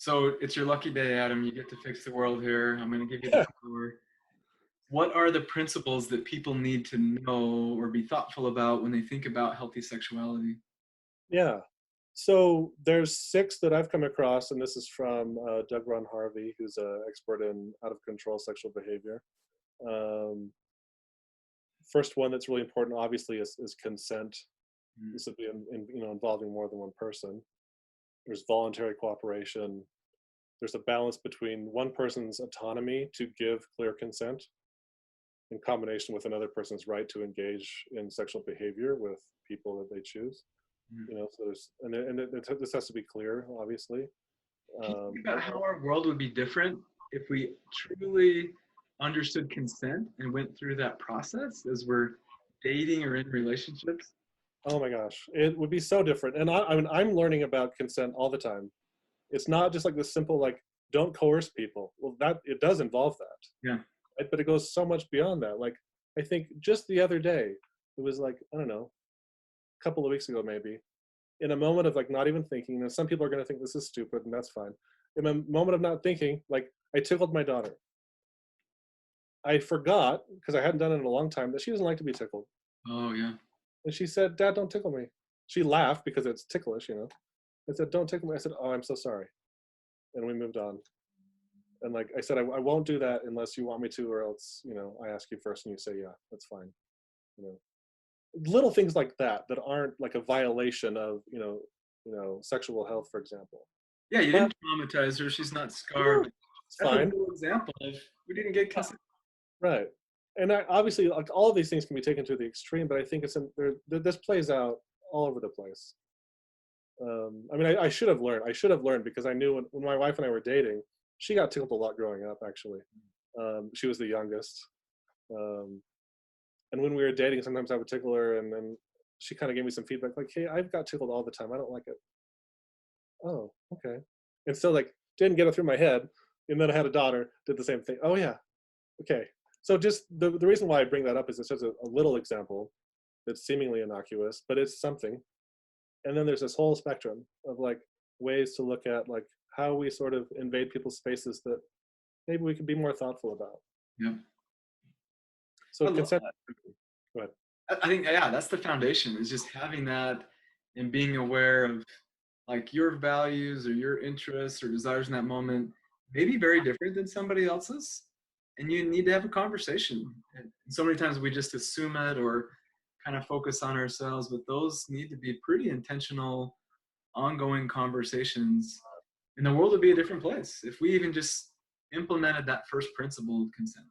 So it's your lucky day, Adam. You get to fix the world here. I'm going to give you the floor. What are the principles that people need to know or be thoughtful about when they think about healthy sexuality? Yeah. So there's six that I've come across, and this is from Doug Ron Harvey, who's an expert in out of control sexual behavior. Um, First one that's really important, obviously, is consent. Mm, This would be involving more than one person. There's voluntary cooperation. There's a balance between one person's autonomy to give clear consent in combination with another person's right to engage in sexual behavior with people that they choose. mm. So there's this has to be clear, obviously. Can you think And about how our world would be different if we truly understood consent and went through that process as we're dating or in relationships? oh my gosh, it would be so different. And I mean, I'm learning about consent all the time. It's not just like this simple like don't coerce people. Well, that it does involve that, Yeah. right? But it goes so much beyond that. Like I think just the other day, it was like I don't know, a couple of weeks ago maybe, in a moment of like not even thinking. And some people are going to think this is stupid, and that's fine. In a moment of not thinking, like I tickled my daughter. I forgot because I hadn't done it in a long time that she doesn't like to be tickled. Oh, yeah. And she said, "Dad, don't tickle me." She laughed because it's ticklish. I said, "Don't tickle me." I said, "Oh, I'm so sorry." And we moved on. And like I said, I won't do that unless you want me to, or else, I ask you first and you say, yeah, that's fine. You know, little things like that aren't like a violation of, sexual health, for example. Yeah, you But didn't traumatize her. She's not scarred. yeah, But it's that's a fine. little example of we didn't get consent. Right. And obviously, like all of these things can be taken to the extreme, but I think this plays out all over the place. I mean, I should have learned. I should have learned because I knew when my wife and I were dating, she got tickled a lot growing up. Actually, she was the youngest, um, and when we were dating, sometimes I would tickle her, and then she kind of gave me some feedback, like, "Hey, I've got tickled all the time. I don't like it." Oh, okay. And so like didn't get it through my head, and then I had a daughter, did the same thing. Oh yeah, okay. So just the reason why I bring that up is it's just a little example that's seemingly innocuous, but it's something. And then there's this whole spectrum of like ways to look at like how we sort of invade people's spaces that maybe we could be more thoughtful about. Yeah. I So love consent. that. Go ahead. I think, yeah, that's the foundation is just having that and being aware of like your values or your interests or desires in that moment may be very different than somebody else's. And you need to have a conversation. And so many times we just assume it or kind of focus on ourselves, but those need to be pretty intentional, ongoing conversations. And the world would be a different place if we even just implemented that first principle of consent.